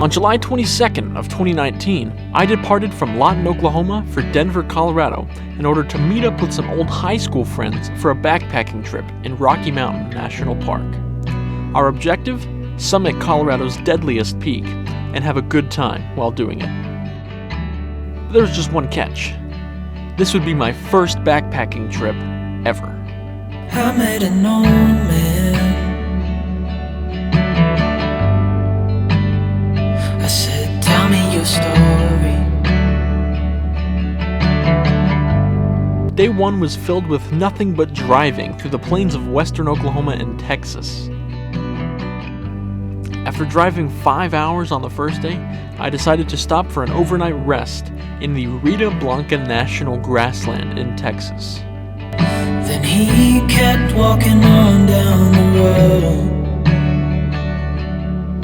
On July 22nd of 2019, I departed from Lawton, Oklahoma for Denver, Colorado in order to meet up with some old high school friends for a backpacking trip in Rocky Mountain National Park. Our objective? Summit Colorado's Deadliest peak and have a good time while doing it. But there's just one catch. This would be my first backpacking trip ever. I met an old man. I said, tell me your story. Day one was filled with nothing but driving through the plains of western Oklahoma and Texas. After driving 5 hours on the first day, I decided to stop for an overnight rest in the Rita Blanca National Grassland in Texas. Then he kept walking on down the road,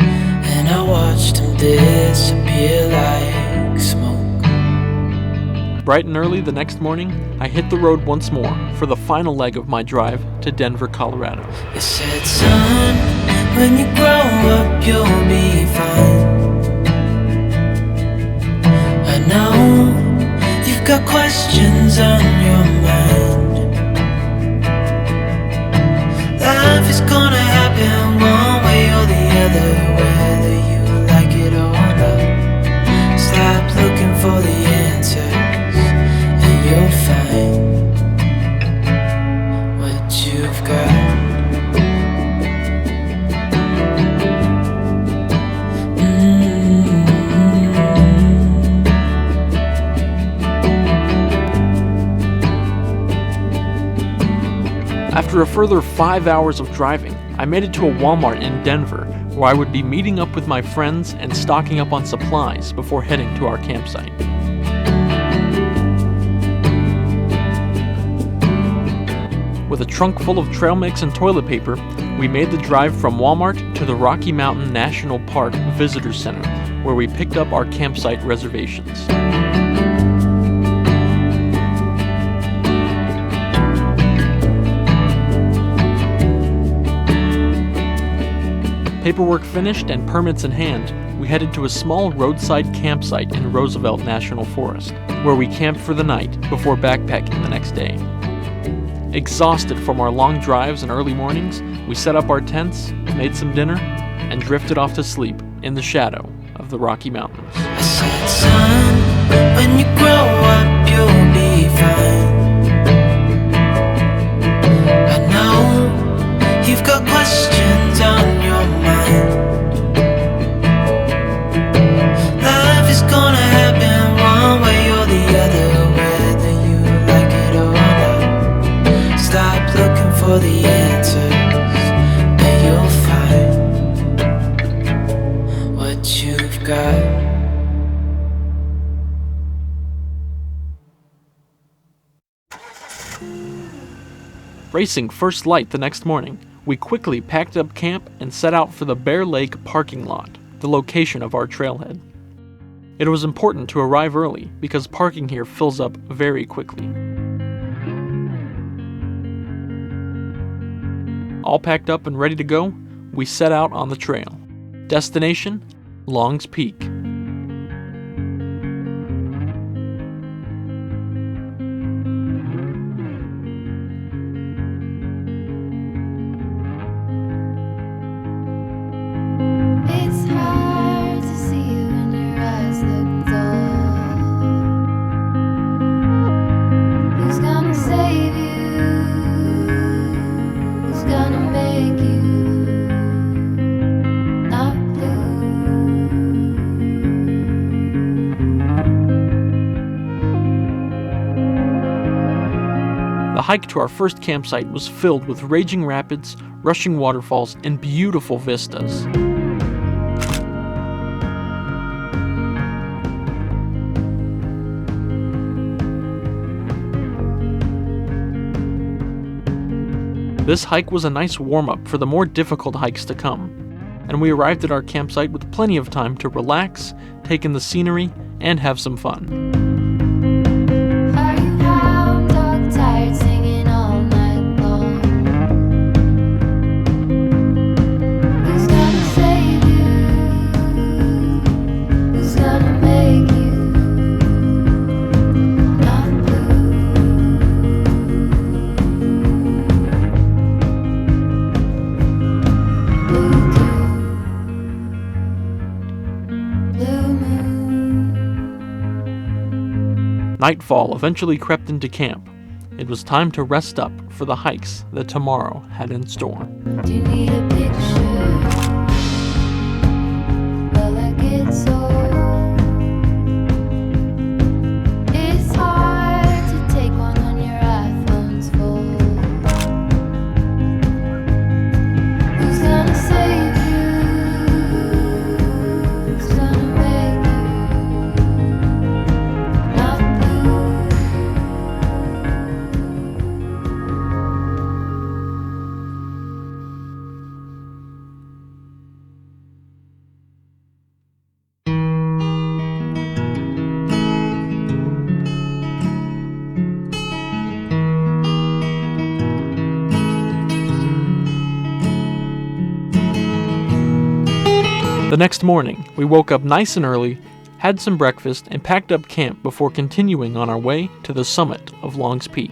and I watched him disappear like smoke. Bright and early the next morning, I hit the road once more for the final leg of my drive to Denver, Colorado. They said, son, when you grow up you'll be fine. I know you've got questions on your mind. Life is gonna happen one way or the other, whether you like it or not. Stop looking for the answers and you'll find what you've got. After a further 5 hours of driving, I made it to a Walmart in Denver, where I would be meeting up with my friends and stocking up on supplies before heading to our campsite. With a trunk full of trail mix and toilet paper, we made the drive from Walmart to the Rocky Mountain National Park Visitor Center, where we picked up our campsite reservations. Paperwork finished and permits in hand, we headed to a small roadside campsite in Roosevelt National Forest, where we camped for the night before backpacking the next day. Exhausted from our long drives and early mornings, we set up our tents, made some dinner, and drifted off to sleep in the shadow of the Rocky Mountains. I said, son, when you grow up you'll be fine. I know you've got questions on your mind. Life is gonna happen one way or the other, whether you like it or not. Stop looking for the answers and you'll find what you've got. Racing first light the next morning, we quickly packed up camp and set out for the Bear Lake parking lot, the location of our trailhead. It was important to arrive early because parking here fills up very quickly. All packed up and ready to go, we set out on the trail. Destination: Long's Peak. The hike to our first campsite was filled with raging rapids, rushing waterfalls, and beautiful vistas. This hike was a nice warm-up for the more difficult hikes to come, and we arrived at our campsite with plenty of time to relax, take in the scenery, and have some fun. Nightfall eventually crept into camp. It was time to rest up for the hikes that tomorrow had in store. Do you need a picture? Well, I get so. It's hard to take one on your iPhone's full. Who's gonna save you? Who's gonna make you not blue? The next morning, we woke up nice and early, had some breakfast, and packed up camp before continuing on our way to the summit of Long's Peak.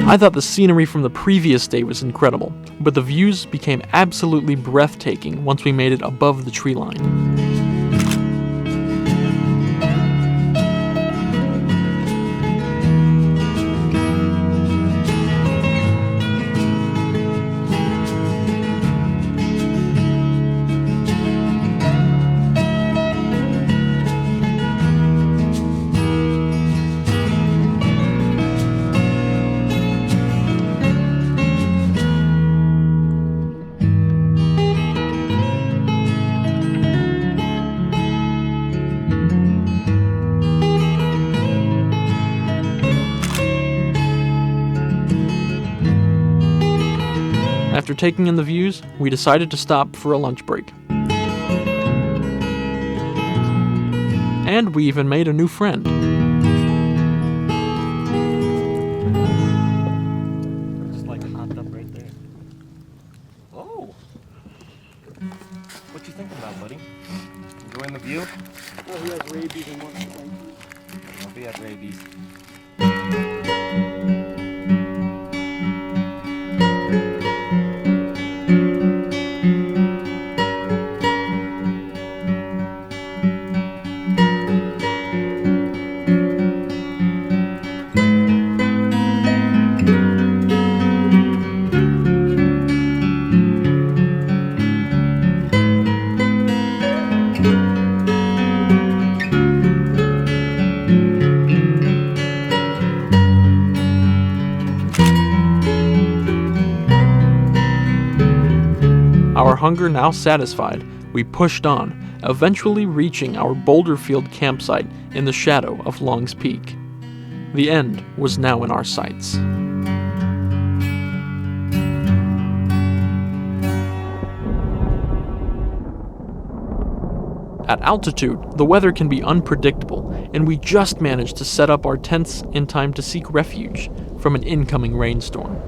I thought the scenery from the previous day was incredible, but the views became absolutely breathtaking once we made it above the tree line. After taking in the views, we decided to stop for a lunch break. And we even made a new friend. Just like it popped up right there. Whoa! What you thinking about, buddy? Enjoying the view? Oh, he has rabies and wants to thank you. I hope he had rabies. Our hunger now satisfied, we pushed on, eventually reaching our boulder-filled campsite in the shadow of Long's Peak. The end was now in our sights. At altitude, the weather can be unpredictable, and we just managed to set up our tents in time to seek refuge from an incoming rainstorm.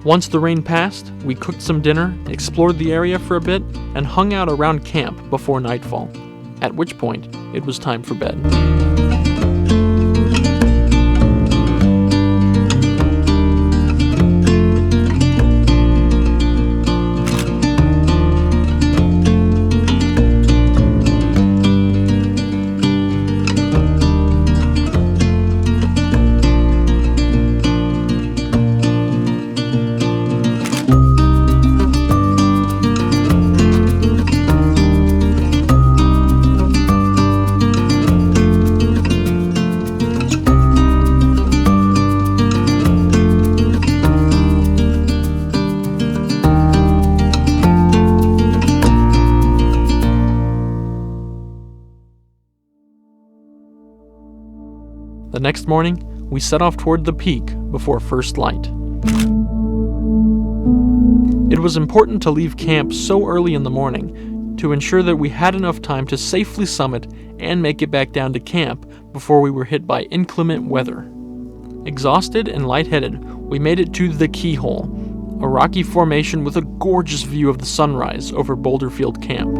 Once the rain passed, we cooked some dinner, explored the area for a bit, and hung out around camp before nightfall, at which point it was time for bed. The next morning, we set off toward the peak before first light. It was important to leave camp so early in the morning to ensure that we had enough time to safely summit and make it back down to camp before we were hit by inclement weather. Exhausted and lightheaded, we made it to the Keyhole, a rocky formation with a gorgeous view of the sunrise over Boulderfield Camp.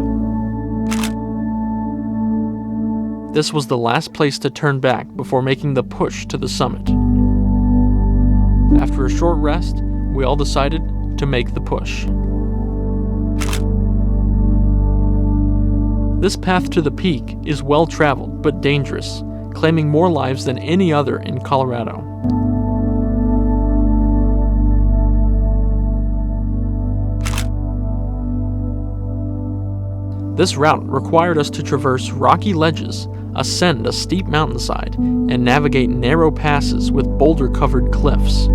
This was the last place to turn back before making the push to the summit. After a short rest, we all decided to make the push. This path to the peak is well traveled but dangerous, claiming more lives than any other in Colorado. This route required us to traverse rocky ledges, ascend a steep mountainside, and navigate narrow passes with boulder-covered cliffs.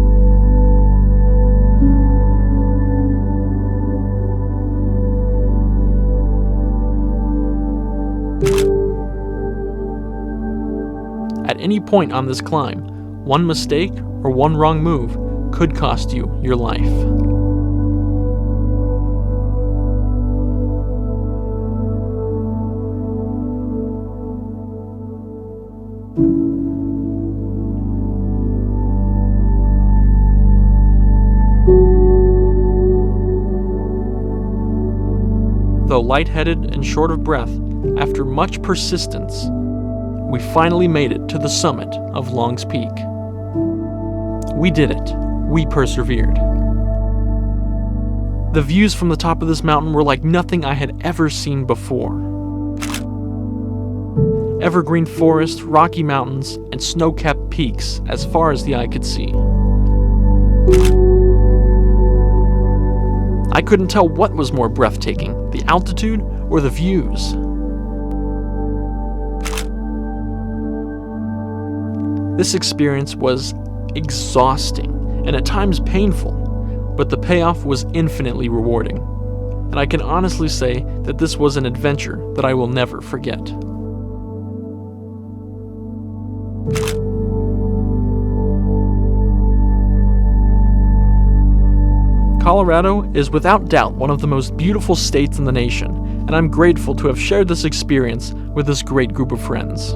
At any point on this climb, one mistake or one wrong move could cost you your life. Though lightheaded and short of breath, after much persistence, we finally made it to the summit of Long's Peak. We did it. We persevered. The views from the top of this mountain were like nothing I had ever seen before. Evergreen forest, rocky mountains, and snow-capped peaks as far as the eye could see. I couldn't tell what was more breathtaking, the altitude or the views. This experience was exhausting and at times painful, but the payoff was infinitely rewarding. And I can honestly say that this was an adventure that I will never forget. Colorado is without doubt one of the most beautiful states in the nation, and I'm grateful to have shared this experience with this great group of friends.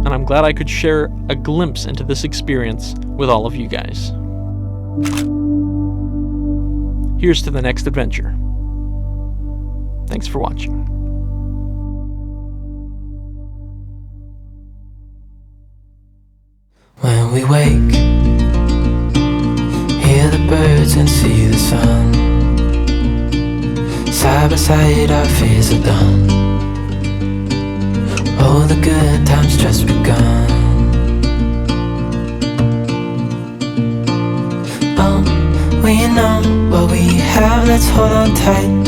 And I'm glad I could share a glimpse into this experience with all of you guys. Here's to the next adventure. Thanks for watching. When we wake, hear the birds and see the sun. Side by side our fears are done. Oh, the good times just begun. We know what we have, let's hold on tight.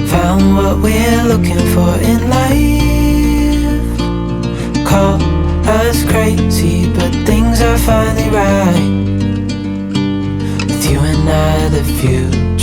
Found what we're looking for in life. Call us crazy, but things are finally right. With you and I, the view